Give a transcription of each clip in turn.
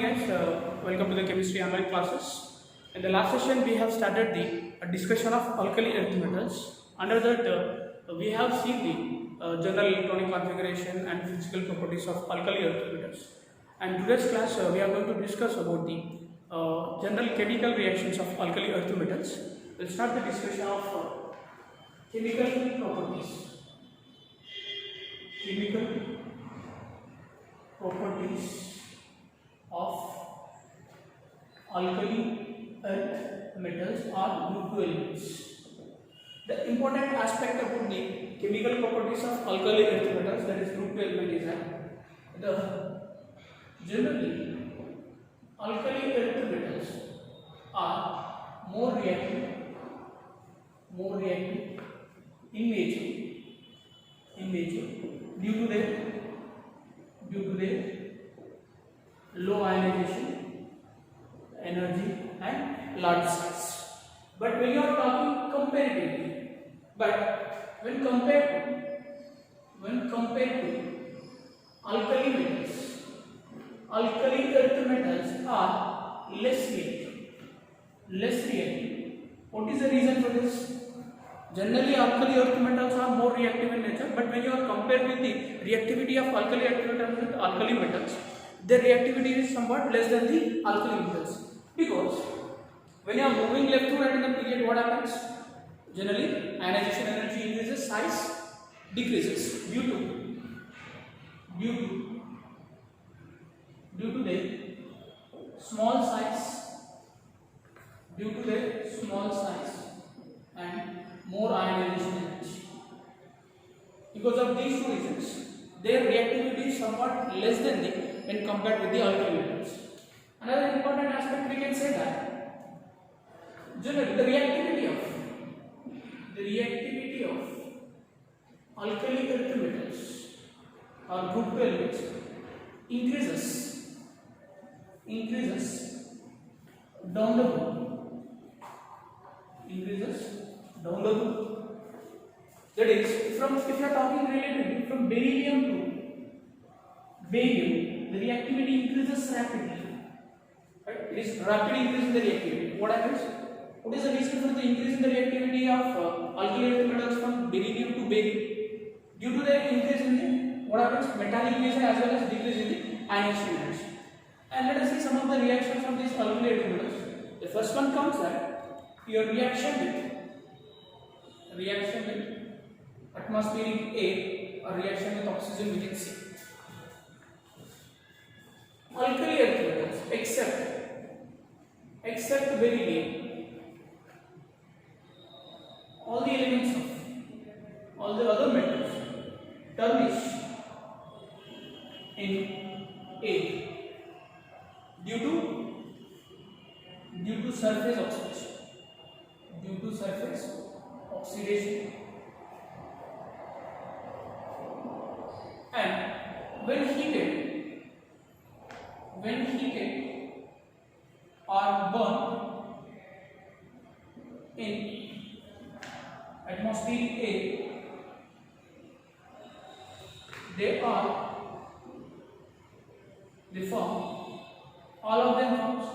Yes, welcome to the chemistry online classes. In the last session, we have started the discussion of alkali earth metals. Under that, we have seen the general electronic configuration and physical properties of alkali earth metals. And today's class, we are going to discuss about the general chemical reactions of alkali earth metals. We'll start the discussion of chemical properties. Chemical properties of alkali earth metals or group 2 elements. The important aspect about the chemical properties of alkali earth metals, that is group 2 element, is that generally alkali earth metals are more reactive in nature due to their low ionization energy and large size. But when you are talking comparatively, but when compared to alkali metals, alkali earth metals are less reactive. What is the reason for this? Generally, alkali earth metals are more reactive in nature, but when you are compared with the reactivity of alkali earth metals with alkali metals, their reactivity is somewhat less than the alkali metals. Because when you are moving left to right in the period, what happens? Generally, ionization energy increases, size decreases due to their small size and more ionization energy. Because of these two reasons, their reactivity is somewhat less than the when compared with the alkali metals. Another important aspect, we can say that generally the reactivity of alkali earth metals or group 2 elements increases down the road. That is, if you are talking relatively from beryllium to barium, the reactivity increases rapidly. Right? It is rapid increase in the reactivity. What happens? What is the reason for the increase in the reactivity of alkali earth metals from beryllium to barium? Due to the increase in the what happens? Metallification as well as decrease in the ionization energy. And let us see some of the reactions of these alkali earth metals. The first one comes that your reaction with atmospheric air or reaction with oxygen, we can see. Alkali earth metals except beryllium, all the elements of all the other metals tarnish in air due to surface oxidation. And when heated or burned in atmospheric air, they form, all of them forms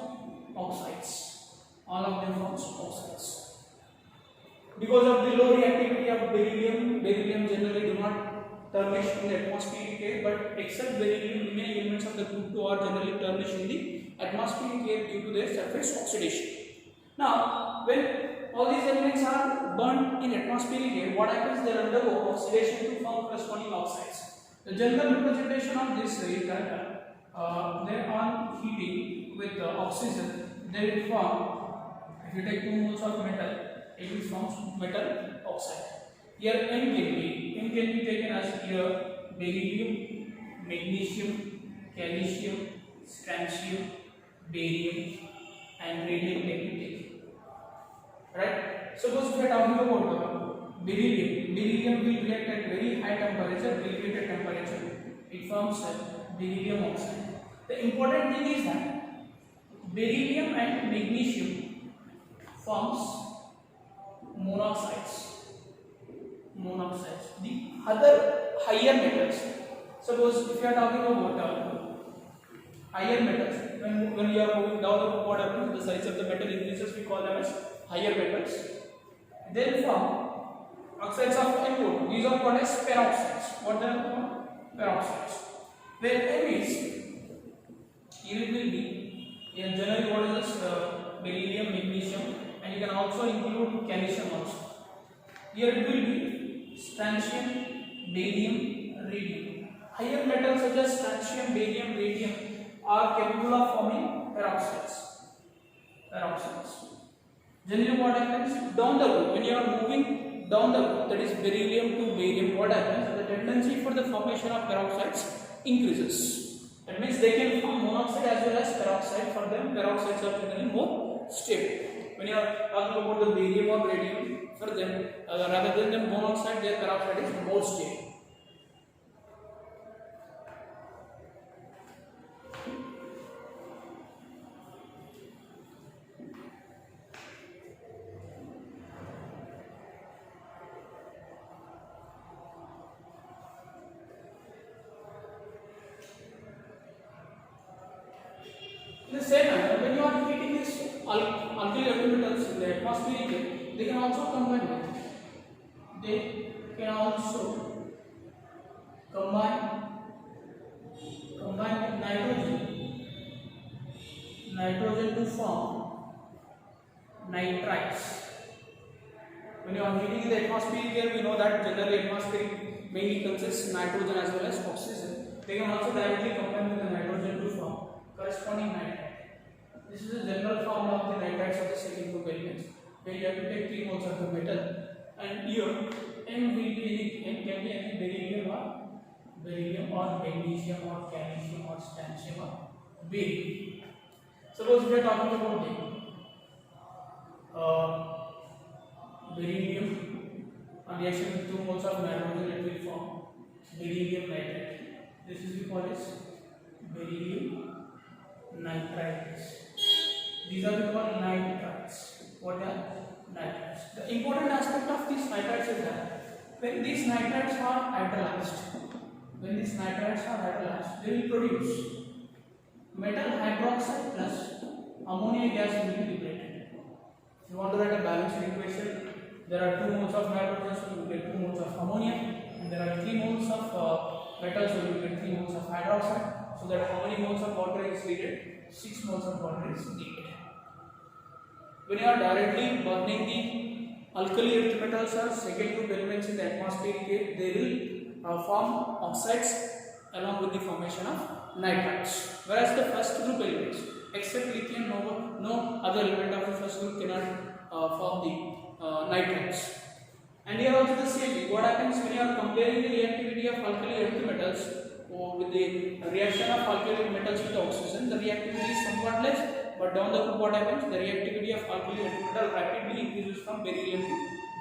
oxides. Because of the low reactivity of beryllium generally do not tarnish in the atmospheric air, but except beryllium, remaining elements of the group 2 are generally tarnished in the atmospheric air due to their surface oxidation. Now, when all these elements are burnt in atmospheric air, what happens? They undergo oxidation to form corresponding oxides. The general representation of this is that they are heating with oxygen, they will form, if you take 2 moles of metal, it will form metal oxide. Here N can be taken as here beryllium, magnesium, calcium, strontium, barium, and radium can be taken. Right? Suppose we are talking about beryllium will react at very high temperature, elevated temperature. It forms beryllium oxide. The important thing is that beryllium and magnesium forms monoxides. The other higher metals, suppose if you are talking about higher metals. When you are moving down the what happens? The size of the metal increases. We call them as higher metals. Then form oxides of input. These are called as peroxides. What they are called? Peroxides. Where M is, here it will be. In generally, what is this? Beryllium, magnesium, and you can also include calcium also. Here it will be strontium, barium, radium. Higher metals such as strontium, barium, radium are capable of forming peroxides. Generally, what happens down the road when you are moving down the road, that is beryllium to barium, what happens? The tendency for the formation of peroxides increases. That means they can form monoxide as well as peroxide. For them, peroxides are generally more stable. When you are talking about the barium or radium, for them, rather than the monoxide, their peroxide is more stable. In the same manner, when you are heating these alkali earth metals in the atmosphere, they can also combine with nitrogen to form nitrites. When you are heating in the atmosphere, we know that generally atmosphere mainly consists nitrogen as well as oxygen. They can also directly combine with the nitrogen to form corresponding nitrite. This is a general formula of the nitrites of the second group elements, where you have to take 3 moles of the metal, and here M will be any beryllium or magnesium or calcium or strontium or barium. Suppose we are talking about the beryllium on reaction with 2 moles of nitrogen, it will form beryllium nitrate. This is called as beryllium nitrites. These are called nitrites. What are nitrites? The important aspect of these nitrites is that when these nitrites are hydrolyzed, they will produce metal hydroxide plus ammonia gas will be liberated. If you want to write a balanced equation, there are 2 moles of nitrogen, so you get 2 moles of ammonia, and there are 3 moles of metal, so you get 3 moles of hydroxide. So that how many moles of water is needed? 6 moles of water is needed. When you are directly burning the alkali earth metals or second group elements in the atmosphere, they will form oxides along with the formation of nitrites. Whereas the first group elements, except lithium, no other element of the first group cannot form the nitrites. And here also the same thing. What happens when you are comparing the reactivity of alkali earth metals with the reaction of alkali metals with oxygen, the reactivity is somewhat less, but down the road what happens? The reactivity of alkali earth metal rapidly increases from beryllium to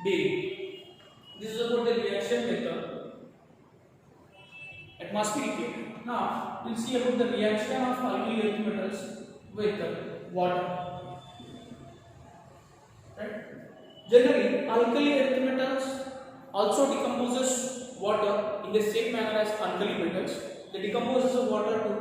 barium. This is about the reaction with the atmospheric air. Now we will see about the reaction of alkali earth metals with water. Right? Generally, alkali earth metals also decomposes water in the same manner as alkali metals. They decompose the water to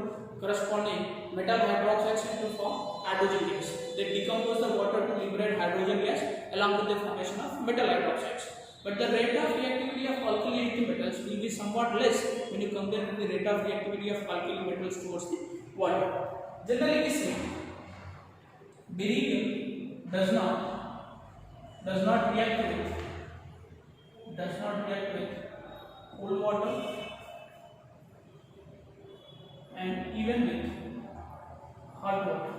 corresponding metal hydroxides to form hydrogen gas. They decompose the water to liberate hydrogen gas along with the formation of metal hydroxides. But the rate of reactivity of alkali earth metals will be somewhat less when you compare with the rate of reactivity of alkali metals towards the water. Generally, we say beryllium does not react with cold water and even with hot water.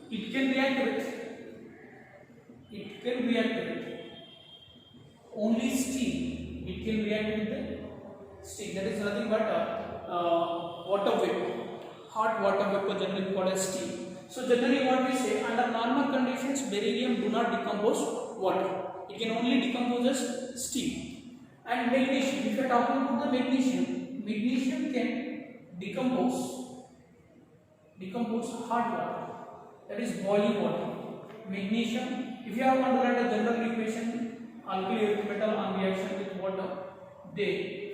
It can react with only steam. It can react with the steam. That is nothing but water vapor. Hot water vapor, generally called as steam. So generally what we say, under normal conditions, beryllium do not decompose water. It can only decompose as steam. And magnesium, if you are talking about the magnesium can decompose hot water, that is boiling water. Magnesium, if you have to write a general equation, alkali earth metal on reaction with water, they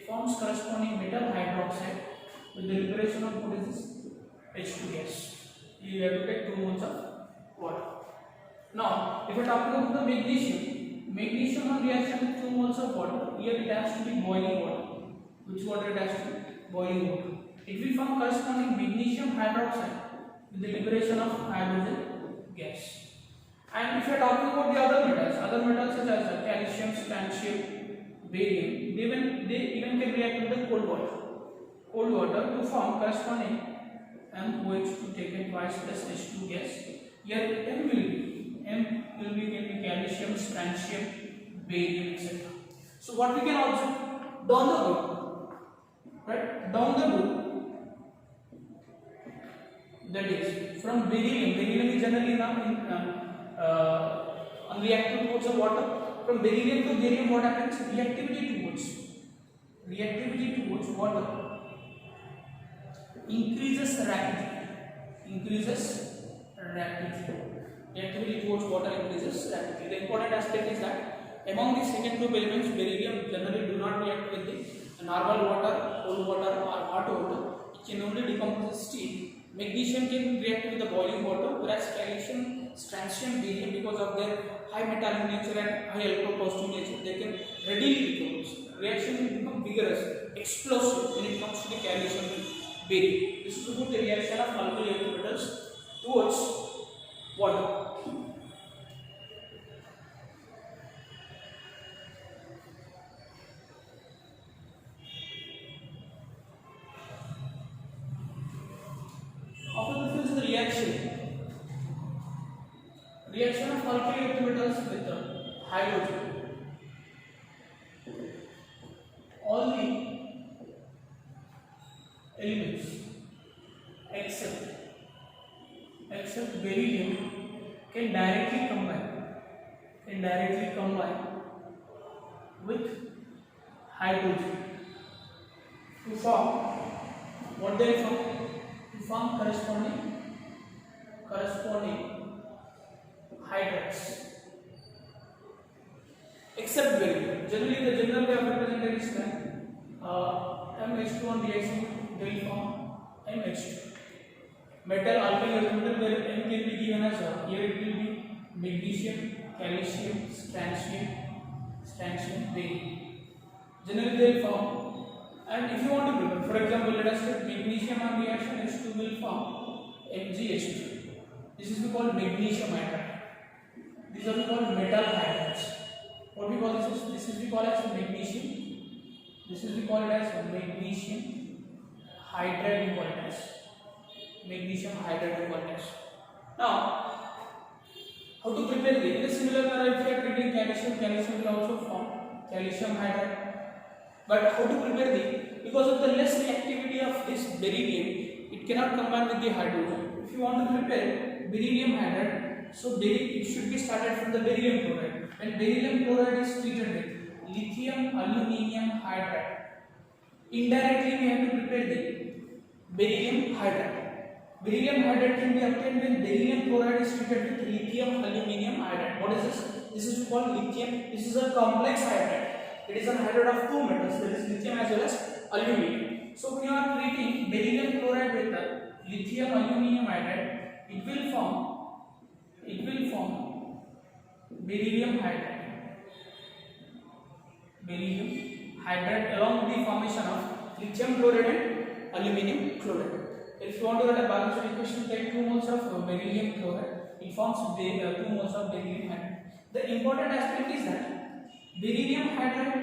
forms corresponding metal hydroxide with the liberation of what is this H2 gas. You have to take 2 moles of water. Now, if we are talking about the magnesium on reaction with 2 moles of water, here it has to be boiling water. Which water it has to be? Boiling water. It will form corresponding magnesium hydroxide with the liberation of hydrogen gas. And if you are talking about the other metals such as calcium, strontium, barium, they even can react with the cold water to form corresponding MOH to take it twice plus H2 gas. Here M will be calcium, strontium, barium, etc. So what we can observe down the road, right? Down the road, that is from beryllium is generally unreactive towards the water. From beryllium to barium, what happens? Reactivity towards water increases rapidly. Reactivity towards water increases rapidly. The important aspect is that among the second group elements, beryllium generally do not react with the normal water, cold water, or hot water. It can only decompose steam. Magnesium can react with the boiling water, whereas calcium, strontium, barium, because of their high metallic nature and high alcohol nature, they can readily decompose. Reaction will become vigorous, explosive when it comes to the calcium and barium. This is about the reaction of alkyl earth metals towards water. After this is the reaction of alkyl earth metals with hydrogen. All the elements except beryllium can directly combine with hydrogen to form what they form? To form corresponding hydrides. Except beryllium. Generally, the general way of representing is that MH2 on reaction they will form MH2. Metal alkyl earth metal where M can be given as here it will be magnesium, calcium, strontium, barium. Generally, they will form. And if you want to prepare, for example, let us take magnesium on reaction H2 will form MgH2. This is called magnesium hydride. These are called metal hydrides. What we call this? This is we call as magnesium. This is we call it as magnesium hydride. We call it as magnesium hydride. We call it as. Now, how to prepare this? In a similar manner, if you are treating calcium will also form calcium hydride. But how to prepare this? Because of the less reactivity of this beryllium, it cannot combine with the hydrogen. If you want to prepare beryllium hydride, so it should be started from the beryllium chloride. And beryllium chloride is treated with lithium aluminium hydride. Indirectly, we have to prepare the beryllium hydride. Beryllium hydride can be obtained when beryllium chloride is treated with lithium aluminium hydride. What is this? This is called lithium. This is a complex hydride. It is a hydride of two metals, that is lithium as well as aluminium. So when you are treating beryllium chloride with lithium aluminium hydride, it will form beryllium hydride. Beryllium hydride along with the formation of lithium chloride and aluminium chloride. If you want to write a balance equation, take 2 moles of beryllium chloride. It forms 2 moles of beryllium hydride. The important aspect is that beryllium hydride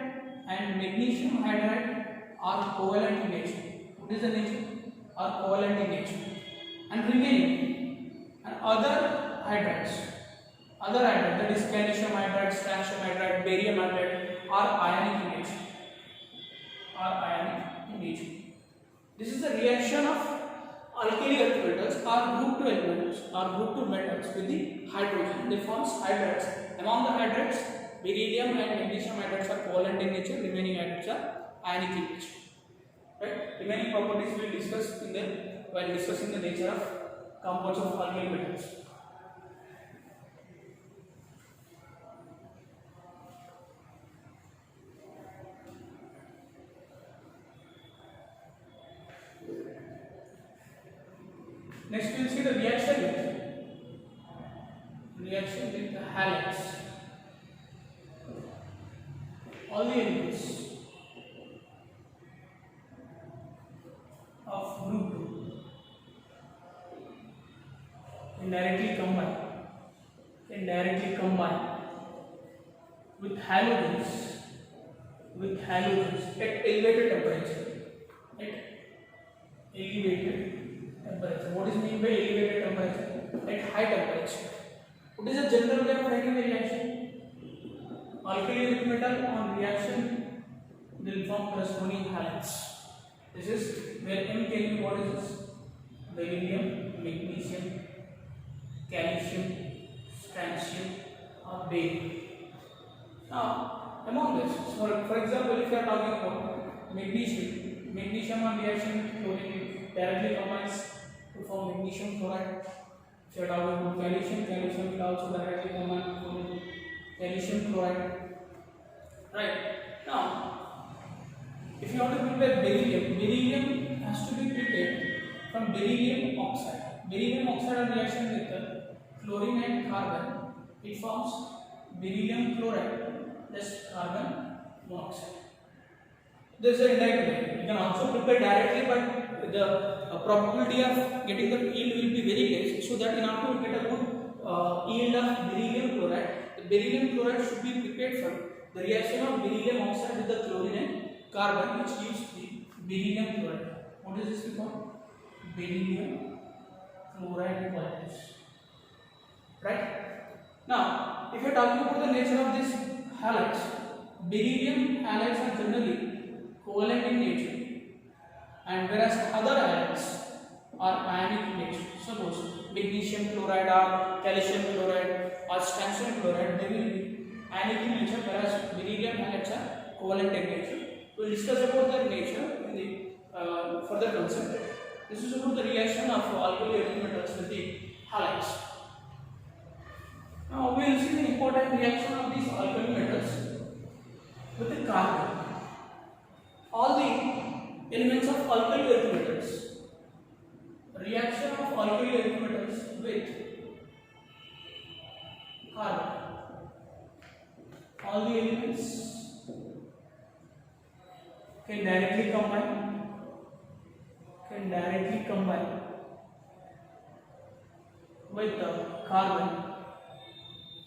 and magnesium hydride are covalent in nature. What is the nature? Are covalent in nature. And remaining and other hydrides, that is calcium hydride, strontium hydride, barium hydride, are ionic in nature. This is the reaction of alkali earth metals or group 2 metals with the hydrogen. They form hydrides. Among the hydrides, beryllium and magnesium hydrides are covalent in nature. Remaining hydrides are ionic in nature. Right? Remaining properties we will discuss while discussing the nature of compounds of alkali metals. Next we will see the reaction with the halides. All the elements of group 2 can directly combine with halogens at elevated temperature. What is meant by elevated temperature? At high temperature. What is the general way of writing the reaction? Alkali with metal on reaction will form corresponding halides. This is where M can be what is this? Beryllium, magnesium, calcium, strontium, or barium. Now, among this, for example, if you are talking about magnesium on reaction with chlorine directly combines to form magnesium chloride. If you are talking about calcium will also directly combine to form calcium chloride. Right. Now, if you want to prepare beryllium has to be prepared from beryllium oxide. Beryllium oxide on reaction with the chlorine and carbon, it forms beryllium chloride plus carbon monoxide. This is a indirect way. You can also prepare directly, but the probability of getting the yield will be very less. So that in order to get a good yield of beryllium chloride, the beryllium chloride should be prepared from the reaction of beryllium oxide with the chlorine and carbon, which gives the beryllium chloride. What is this called? Beryllium chloride qualities. Right? Now, if you are talking about the nature of these halides, beryllium halides are generally covalent in nature, and whereas other halides are ionic in nature. Suppose magnesium chloride or calcium chloride or strontium chloride, they will be ionic in nature, whereas beryllium halides are covalent in nature. We will discuss about their nature in the further concept. This is about the reaction of alkali earth metals with the halides. Now we will see the important reaction of these alkali metals with the carbon. All the elements of alkali earth metals, reaction of alkali earth metals with carbon. All the elements can directly combine with the carbon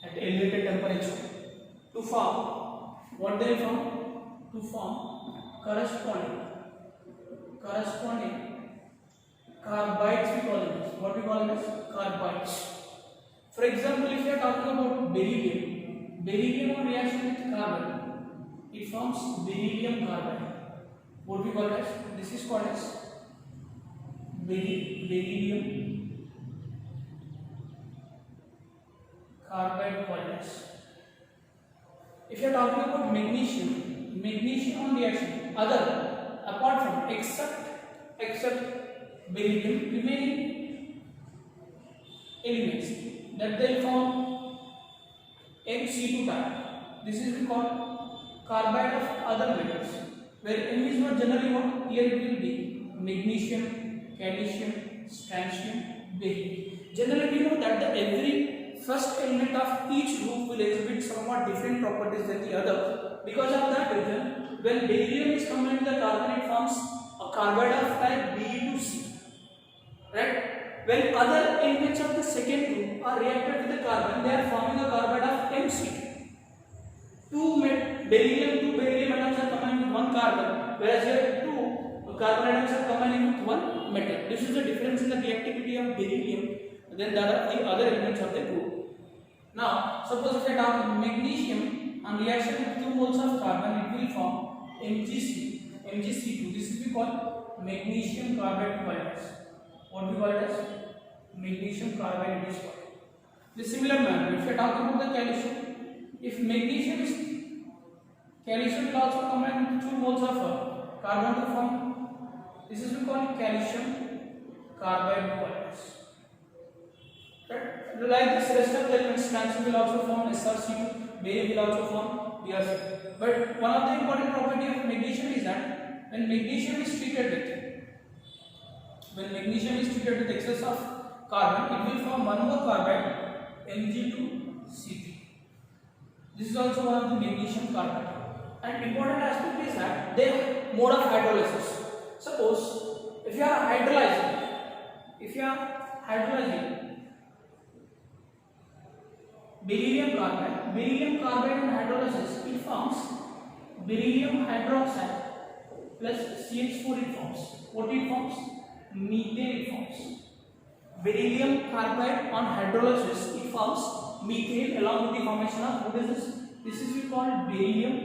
at elevated temperature to form what they form? To form corresponding carbides. We call it what we call it as carbides. For example, if you are talking about beryllium on reaction with carbon, it forms beryllium carbide. What we call it as? This is called as beryllium carbide qualities. If you are talking about magnesium on reaction, apart from except beryllium, remaining elements that they form Mc2 type. This is called carbide of other metals, where M is not generally what? Here it will be magnesium, calcium, strontium, barium. Generally we know that every first element of each group will exhibit somewhat different properties than the other. Because of that reason, when beryllium is combined with the carbon, it forms a carbide of type Be2C. Right? When other elements of the second group are reacted with the carbon, they are forming a carbide of Mc2. Two beryllium atoms are combined with one carbon, whereas here two carbon atoms are combining with one metal. This is the difference in the reactivity of beryllium than that of the other elements of the group. Now, suppose if I talk magnesium on reaction with 2 moles of carbon, it will form Mgc2. This will be called magnesium carbide qualities. What we call it as magnesium carbide it is called. The similar manner, if I talk about the calcium, if calcium will also combine with 2 moles of carbon to form, this is called calcium carbide qualities. Right? Like this, rest of the elements, strontium will also form SrC2, barium will also form Br2. But one of the important property of magnesium is that when magnesium is treated with excess of carbon, it will form one more carbide, Mg2C3. This is also one of the magnesium carbide. And important aspect is that their mode of hydrolysis. Suppose if you are hydrolyzing beryllium carbide in hydrolysis, it forms beryllium hydroxide plus CH4 it forms. What it forms? Methane it forms. Beryllium carbide on hydrolysis, it forms methane along with the formation of, what is this? This is called beryllium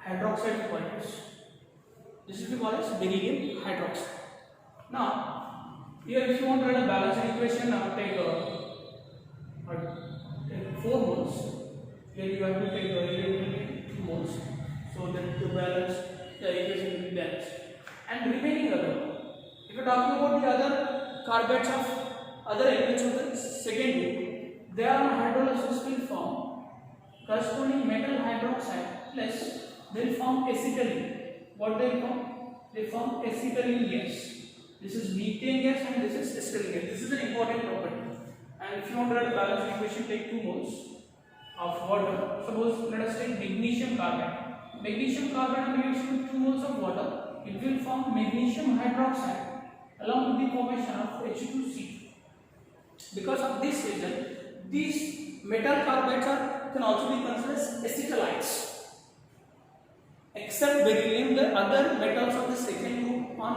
hydroxide equals. This is called as beryllium hydroxide. Now, here if you want to write a balanced equation, take 4 moles. Here you have to take 2 moles, so that to balance the equation will be balanced. And remaining other, if you are talking about the other carbides of other elements of the second group, they are on hydrolysis will form corresponding metal hydroxide plus they will form acetylene. What they form? They form acetylene gas. This is methane gas and this is acetylene gas. This is an important property. And if you want to write a balanced equation, take 2 moles of water. Suppose let us take magnesium carbide. Magnesium carbide in reaction with 2 moles of water, it will form magnesium hydroxide along with the formation of H2C2. Because of this reason, these metal carbides can also be considered as acetylides. Except beryllium, the other metals of the second group on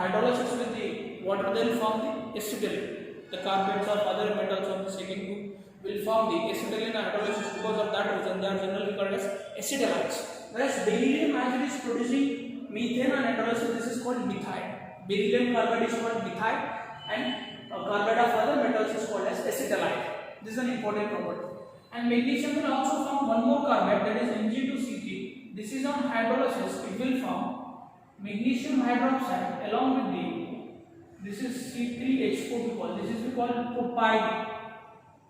hydrolysis with the water, they will form the acetylene. The carbides of other metals of the second group will form the acetylene hydrolysis. Because of that reason, they are generally called as acetylides. Whereas beryllium, as it is producing methane on hydrolysis, this is called methyl. Beryllium carbide is called methyl, and carbide of other metals is called as acetylide. This is an important property. And magnesium will also form one more carbide, that is Mg2C3. This is on hydrolysis, it will form magnesium hydroxide along with the, this is C3H4 we call. This is called propyl.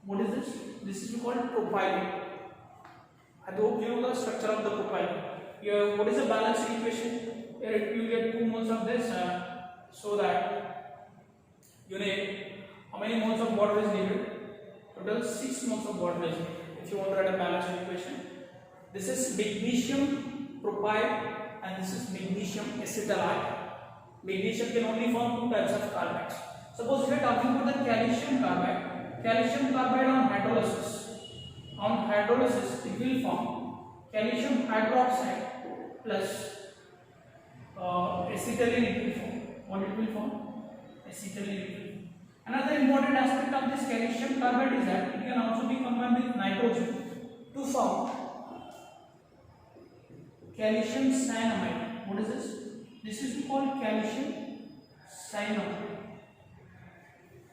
What is this? This is called propyl. I hope you know the structure of the propyl. Here, what is the balanced equation? Here you get 2 moles of this, so that you know how many moles of water is needed. Total 6 moles of water is needed. If you want to write a balanced equation, this is magnesium propyl and this is magnesium acetylide. Magnesium can only form 2 types of carbides. Suppose we are talking about the calcium carbide. Calcium carbide on hydrolysis. On hydrolysis, it will form calcium hydroxide plus acetylene it will form. What it will form? Acetylene it will form. Another important aspect of this calcium carbide is that it can also be combined with nitrogen to form calcium cyanamide. What is this? This is called calcium cyanamide.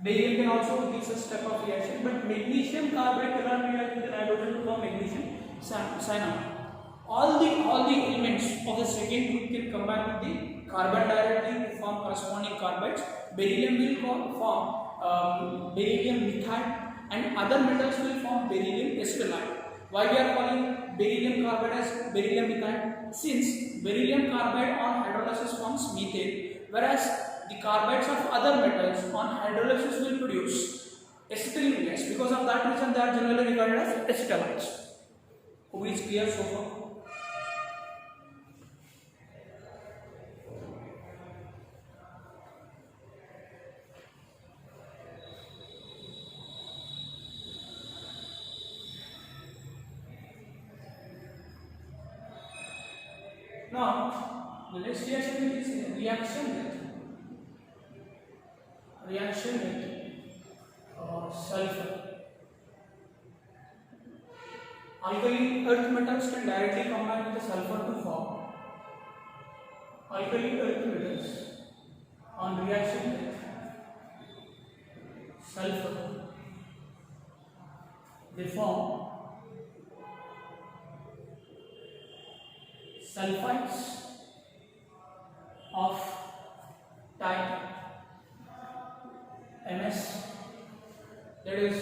Barium can also give such type of reaction, but magnesium carbide cannot react with nitrogen to form magnesium cyanamide. All the elements of the second group can combine with the carbon directly to form corresponding carbides. Beryllium will form beryllium methyl, and other metals will form beryllium acetylide. Why we are calling beryllium carbide as beryllium methyl? Since beryllium carbide on hydrolysis forms methane, whereas the carbides of other metals on hydrolysis will produce acetylene gas. Because of that reason, they are generally regarded as acetylides. Hope it is clear so far. Now, the next reaction is reaction with sulfur. Alkali earth metals can directly combine with the sulfur to form alkali earth metals on reaction with sulfur. They form sulfides of type MS, that is,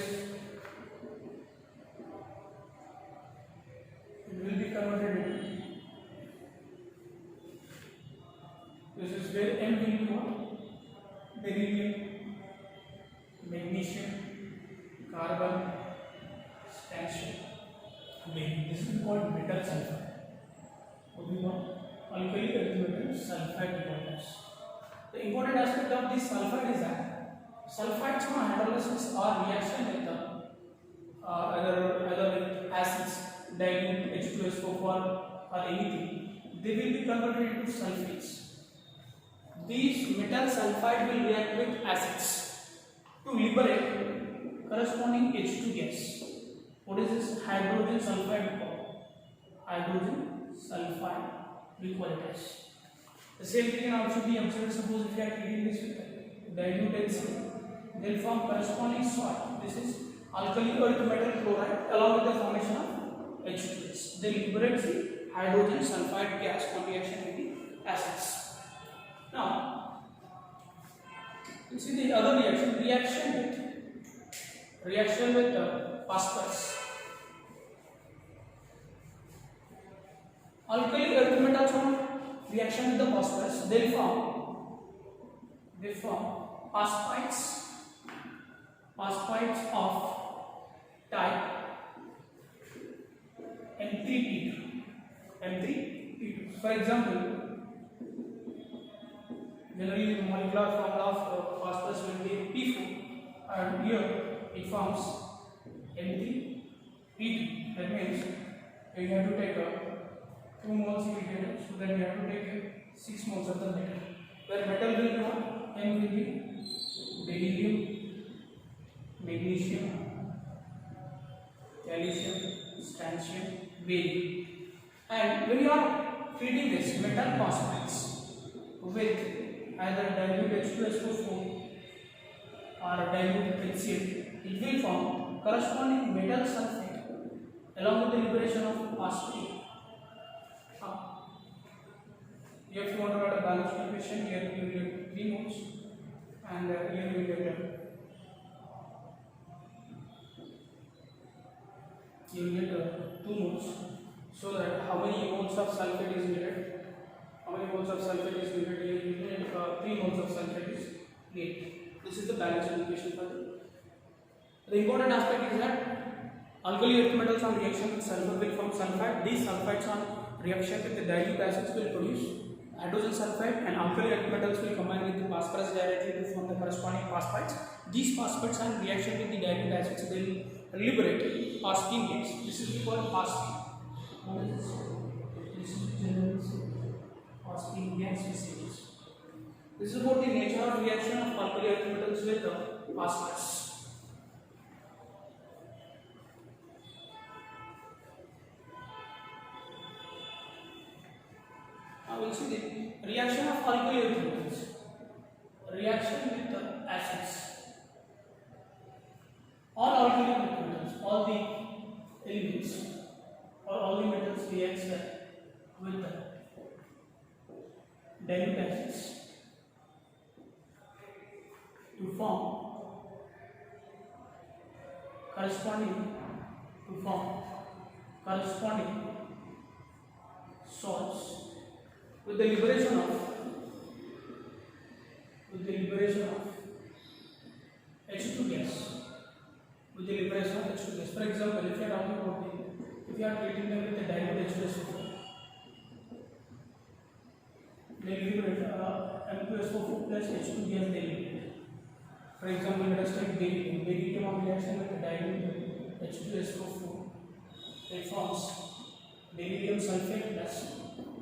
it will be converted into, this is where M will be what? beryllium, magnesium, carbon, strontium, barium. This is called metal sulfide. What we call alkali earth metal sulfide deposits. The important aspect of this sulfide is that sulfides on hydrolysis or reaction with the either with acids, dilute H2SO4 or anything, they will be converted into sulfates. These metal sulfide will react with acids to liberate corresponding H2 gas. What is this? Hydrogen sulfide we call. Hydrogen sulfide we call it as. The same thing can also be observed. Suppose if you are treating this with dilute HCl, they will form corresponding salt. This is alkali earth metal chloride along with the formation of H2S. They liberate the hydrogen sulfide gas on reaction with the acids. Now, you see the other reaction with phosphorus. Alkali earth metals on reaction with the phosphorus, they form phosphides of type M3P2. For example, generally the molecular formula of phosphorus will be P4, and here it forms M3P2. That means you have to take 2 moles you will get, so then you have to take 6 moles of the metal. Where metal will be what? M will be beryllium, magnesium, calcium, strontium, barium. And when you are treating this metal phosphides with either dilute H2SO4 or dilute HCl, it will form corresponding metal sulfate along with the liberation of phosphate. Here if you want to write a balanced equation, here you will get 3 moles and here you will get 2 moles. So that how many moles of sulfate is needed? How many moles of sulfate is needed? Here you need 3 moles of sulfate is needed. This is the balanced equation for the important aspect is that alkali earth metals on reaction with sulfur will form sulfide. These sulfides on reaction with the dilute acids will produce hydrogen sulfide, and alkali earth metals will combine with the phosphorus directly to form the corresponding phosphides. These phosphides on reaction with the dilute acids will liberate phosphine gas. This is called phosphine. This is generally phosphine gas. This is about the nature of reaction of alkali earth metals with phosphorus. Now we will see the reaction of alkali earth metals. Reaction with the acids. All alkali earth metals, all the elements or all the metals react with the dilute acids to form corresponding salts with the liberation of H2 gas. For example, if you are talking about if you are treating them with the dilute H2SO4, they liberate M2SO4 plus H2 gas they liberate. For example, let us take beryllium. Beryllium on reaction with the dilute H2SO4, it forms beryllium sulfate plus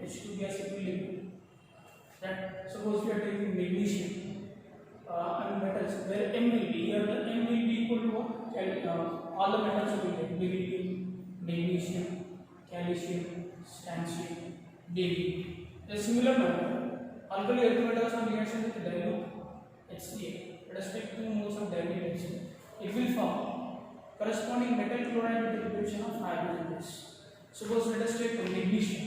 H2 gas equilibrium. That suppose we are taking magnesium and metals where M will be here, the M will be equal to what? All the metals will be beryllium, magnesium, calcium, strontium, barium. A similar manner, alkali earth metals on reaction with dilute HCl. Let us take 2 moles of dilute HCl. It will form corresponding metal chloride with the liberation of hydrogen gas. Suppose let us take magnesium.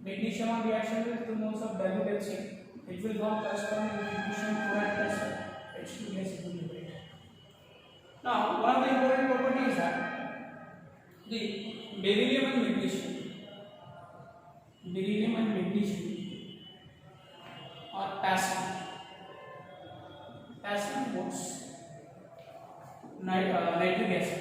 Magnesium on reaction with 2 moles of dilute HCl, it will form corresponding magnesium chloride plus H2 gas equilibrium. Now, one of the important properties is that the beryllium and magnesium are passive. passive towards nitric acid.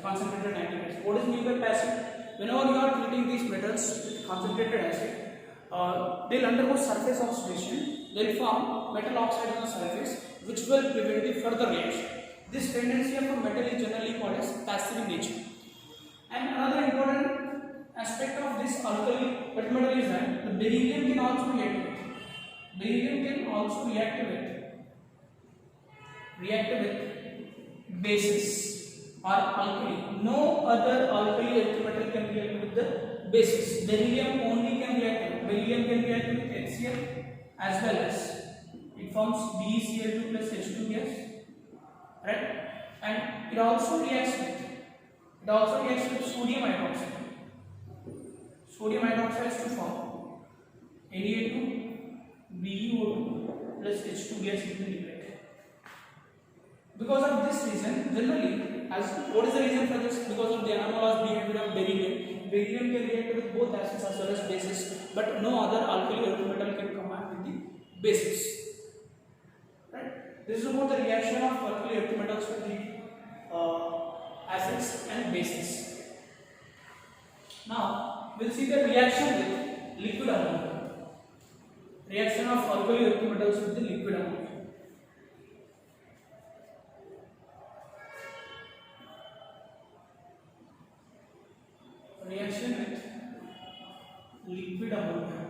Concentrated nitric acid. What is meant by passive? Whenever you are treating these metals with concentrated acid, they'll undergo surface oxidation. They'll form metal oxide on the surface, which will prevent the further reaction. This tendency of a metal is generally called as passive in nature. And another important aspect of this alkali metal is that the beryllium can also react with. Beryllium can also react with bases or alkali. No other alkali earth metal can react with the bases. Beryllium only can react with. Beryllium can react with HCl as well as it forms BeCl2 plus H2 gas, right? And it also reacts with sodium hydroxide. Sodium hydroxide to form Na2 BeO2 plus H2 gas integrate. Because of this reason, generally, what is the reason for this? Because of the anomalous behavior of beryllium. Beryllium can react with both acids as well as bases, but no other alkali earth metal can combine with the bases. Right? This is about the reaction of alkali earth metals with the acids and bases. Now we'll see the reaction with liquid ammonia. Reaction of alkali earth metals with the liquid ammonia. Reaction with liquid ammonia.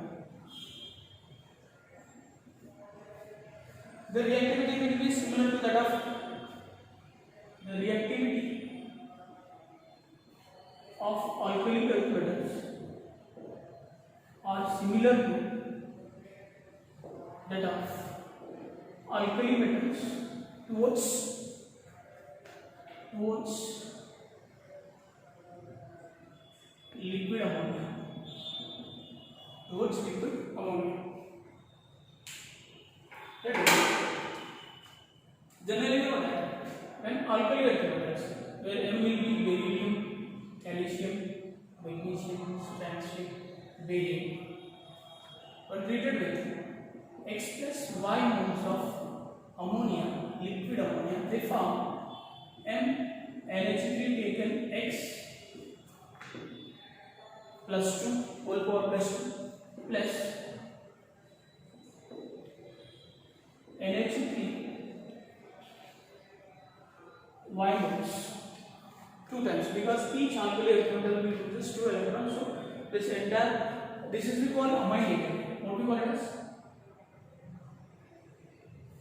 The reactivity will be similar to that of alkali earth metals, or similar to that of alkali metals towards liquid ammonia. Generally, what happens when alkali earth metals, where M will be beryllium, calcium, magnesium, strontium, barium, are treated with X plus Y moles of ammonia, liquid ammonia, they form M NH3 taken X plus 2 whole power plus 2 plus NH3 Y moles 2 times, because each alkali earth metal will produce 2 electrons. So this is we call amminated. What we call it as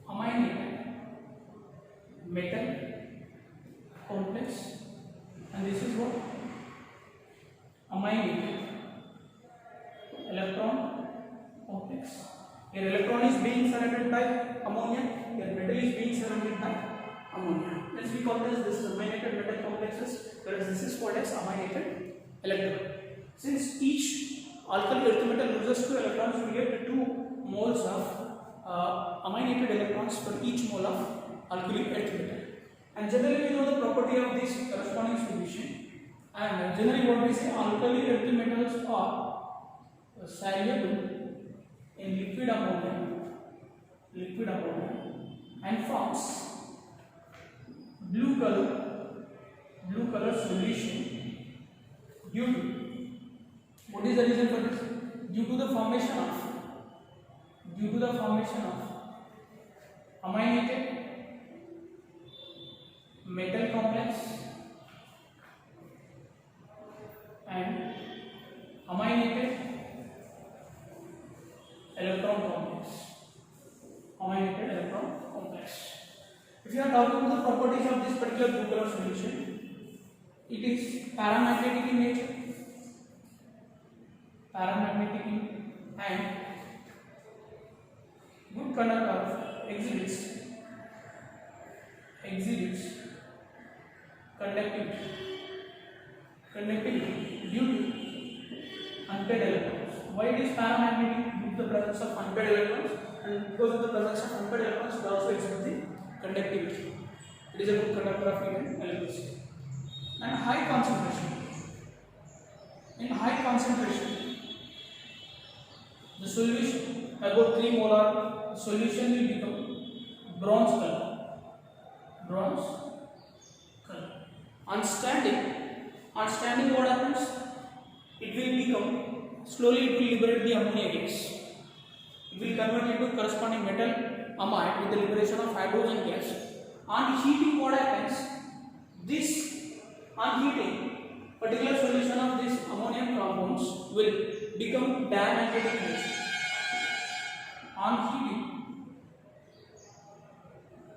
amminated metal complex, and this is what amminated electron complex. Your electron is being surrounded by ammonia, your metal is being surrounded by ammonia. Let's we call this amminated metal complexes, whereas this is called as amminated electron. Since each alkali earth metal loses 2 electrons, we get 2 moles of amminated electrons for each mole of alkali earth metal. And generally we know the property of this corresponding solution. And generally what we say, alkali earth metals are soluble in liquid ammonia and forms blue color solution due to, what is the reason for this? Due to the formation of amminated metal complex and amminated electron complex. If you are talking about the properties of this particular blue color solution, it is paramagnetic in nature, and good conductor, exhibits conductivity due to unpaired electrons. Why it is paramagnetic? Due to the presence of unpaired electrons, and because of the presence of unpaired electrons, it also exhibits the conductivity. It is a good conductor of electricity. And high concentration. In high concentration, the solution about 3 molar, solution will become bronze color. Bronze color. On standing what happens? It will become, slowly it will liberate the ammonia gas. It will convert into corresponding metal amide with the liberation of hydrogen gas. On heating what happens? On heating, particular solution of these ammonium compounds will become diamagnetic in nature. On heating,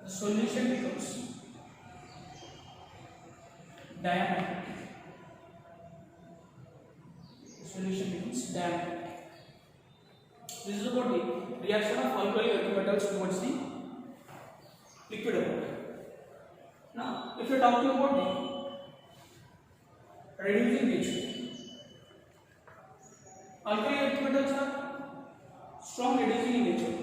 the solution becomes diamagnetic. The solution becomes diamagnetic. This is about the reaction of alkali earth metals towards the liquid amount. Now, if you are talking about the reducing nature, alkali earth metals are strong reducing in nature.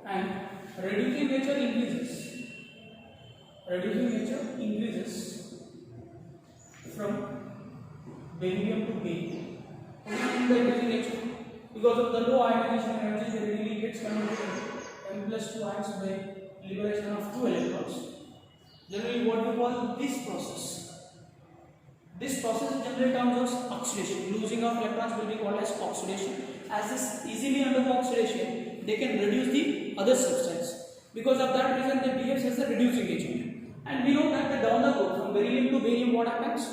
And reducing nature increases. Reducing nature increases from beryllium to barium. What do you mean by reducing nature? Because of the low ionization energy, the readily gets converted into M+2 ions by liberation of 2 electrons. Generally, what we call this process is generally termed as oxidation. Losing of electrons will be called as oxidation. As this easily undergo oxidation, they can reduce the other substance. Because of that reason, they behave as a reducing agent. And we know that down the road, from beryllium to barium, what happens?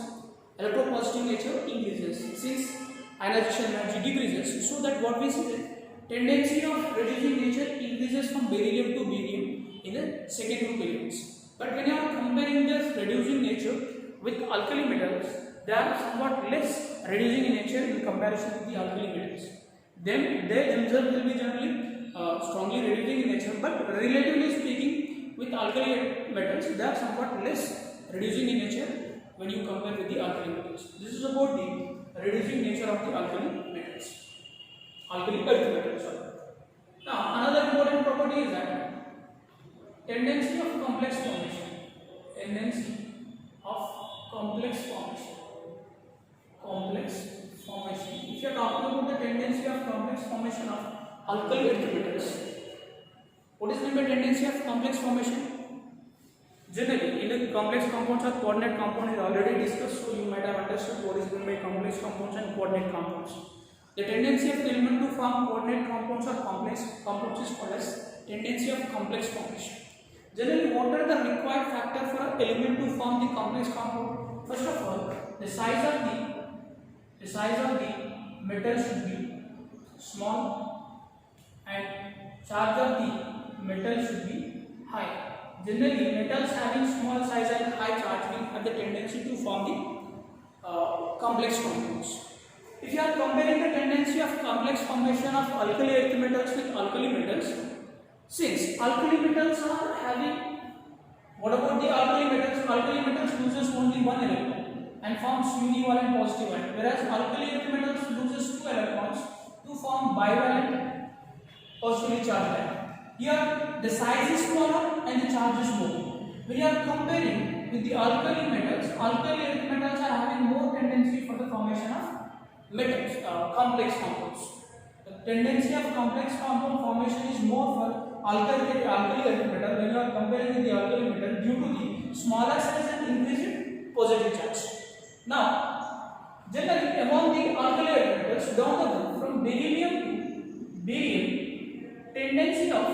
Electropositive nature increases since ionization energy decreases. So that what we see, the tendency of reducing nature increases from beryllium to barium in the second group elements. But when you are comparing this reducing nature with alkali metals, they are somewhat less reducing in nature in comparison with the alkali metals. Then they themselves will be generally strongly reducing in nature, but relatively speaking, with alkali metals, they are somewhat less reducing in nature when you compare with the alkali metals. This is about the reducing nature of the alkali metals, alkali earth metals. Now, another important property is that tendency of complex formation. Tendency of complex formation. Complex formation. If you are talking about the tendency of complex formation of alkali earth metals, what is meant by tendency of complex formation? Generally, in the complex compounds or coordinate compound is already discussed, so you might have understood what is meant by complex compounds and coordinate compounds. The tendency of the element to form coordinate compounds or complex compounds is called as tendency of complex formation. Generally, what are the required factors for an element to form the complex compound? First of all, the size of the metal should be small and charge of the metal should be high. Generally, metals having small size and high charge will have the tendency to form the complex compounds. If you are comparing the tendency of complex formation of alkali earth metals with alkali metals, since alkali metals are having, what about the alkali metals? Alkali metals loses only one electron and forms univalent positive ion, whereas alkali earth metals loses 2 electrons to form bivalent positively charged ion. Here the size is smaller and the charge is more. When you are comparing with the alkali metals are having more tendency for the formation of metals, complex compounds. The tendency of complex compound formation is more for alkali earth metal when you are comparing with the alkali metal due to the smaller size and increased positive charge. Now, generally among the alkali earth metals, down the road from beryllium to barium, tendency of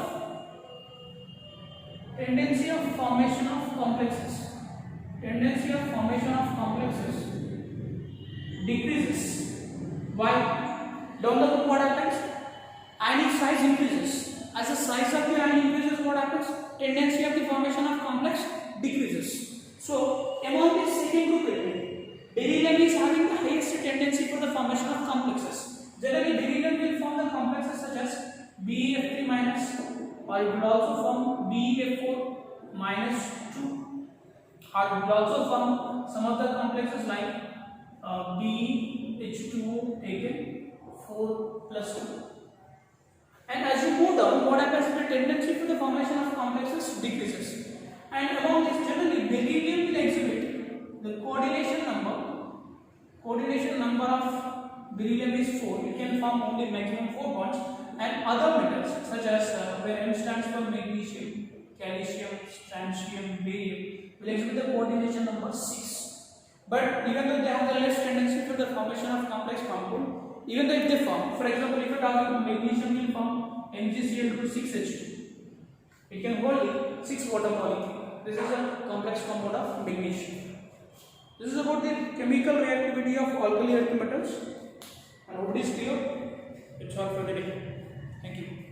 formation of complexes decreases. Why? Down the road what happens? Ionic size increases. As the size of the ion increases, what happens? Tendency of the formation of complex decreases. So among this second group element, beryllium is having the highest tendency for the formation of complexes. Generally, beryllium will form the complexes such as BeF3 minus, or it will also form BeF4 minus 2, or it will also form some of the complexes like BH2 taken 4 plus 2. And as you move down, what happens to the formation of complexes decreases. And among this, generally beryllium will exhibit the coordination number. Coordination number of beryllium is 4. It can form only maximum 4 bonds. And other metals such as where M stands for magnesium, calcium, strontium, barium will exhibit the coordination number 6. But even though they have the less tendency for the formation of complex compound, even though if they form, for example, if you talk about magnesium will form MgCl2 6H2. It can hold 6 water molecules. This is a complex compound of magnesium. This is about the chemical reactivity of alkali earth metals. I hope it is clear. It's all for the day. Thank you.